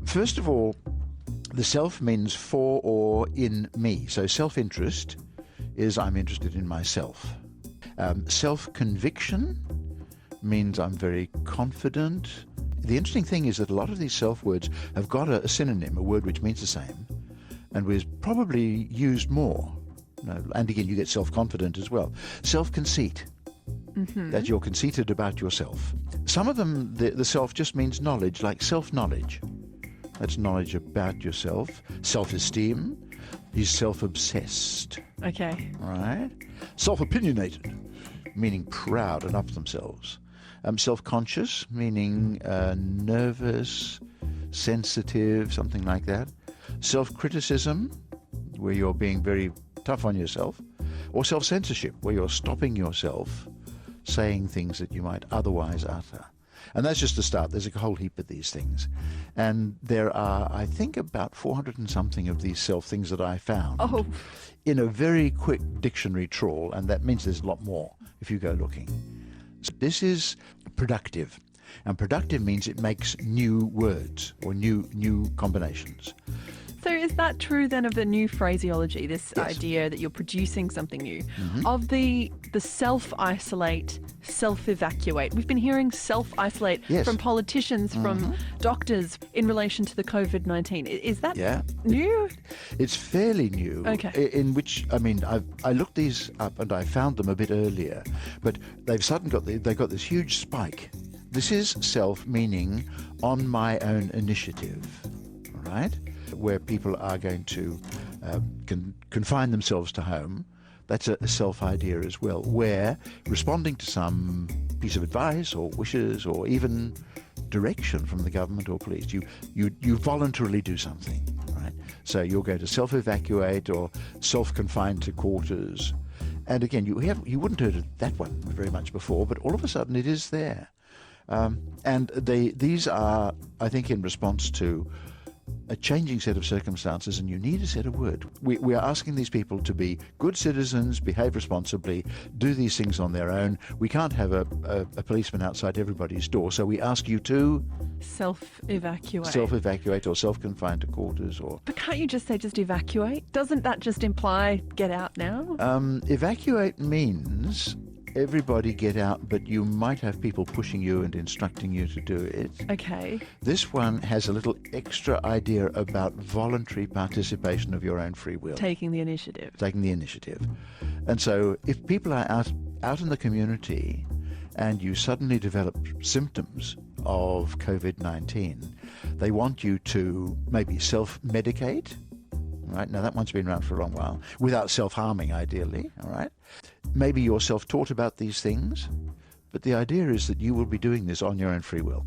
First of all, the self means for or in me. So self-interest is I'm interested in myself. Self-conviction means I'm very confident. The interesting thing is that a lot of these self words have got a synonym, a word which means the same, and was probably used more. And again, you get self-confident as well. Self-conceit. That you're conceited about yourself. Some of them, the self just means knowledge, like self-knowledge. That's knowledge about yourself. Self-esteem is self-obsessed. Okay. Right? Self-opinionated, meaning proud and up themselves. Self-conscious, meaning nervous, sensitive, something like that. Self-criticism, where you're being very tough on yourself. Or self-censorship, where you're stopping yourself saying things that you might otherwise utter. And that's just the start. There's a whole heap of these things. And there are, I think, about 400 and something of these self things that I found in a very quick dictionary trawl, and that means there's a lot more if you go looking. So this is productive. And productive means it makes new words or new combinations. So is that true then of the new phraseology, this idea that you're producing something new, of the self-isolate, self-evacuate? We've been hearing self-isolate from politicians, from doctors in relation to the COVID-19. Is that new? It's fairly new. Okay. In which, I mean, I looked these up and I found them a bit earlier, but they've suddenly got this huge spike. This is self meaning on my own initiative, right? Where people are going to confine themselves to home. That's a self-idea as well, where responding to some piece of advice or wishes or even direction from the government or police, you voluntarily do something, right? So you'll go to self-evacuate or self-confined to quarters. And again, you wouldn't have heard that one very much before, but all of a sudden it is there. And these are, I think, in response to a changing set of circumstances, and you need a set of words. We are asking these people to be good citizens, behave responsibly, do these things on their own. We can't have a policeman outside everybody's door, so we ask you to self-evacuate. Self-evacuate or self-confined to quarters. But can't you just say just evacuate? Doesn't that just imply get out now? Evacuate means everybody get out, but you might have people pushing you and instructing you to do it. Okay. This one has a little extra idea about voluntary participation of your own free will. Taking the initiative. Taking the initiative. And so if people are out in the community and you suddenly develop symptoms of COVID-19, they want you to maybe self-medicate. Right? Now, that one's been around for a long while, without self-harming, ideally, all right? Maybe you're self-taught about these things, but the idea is that you will be doing this on your own free will.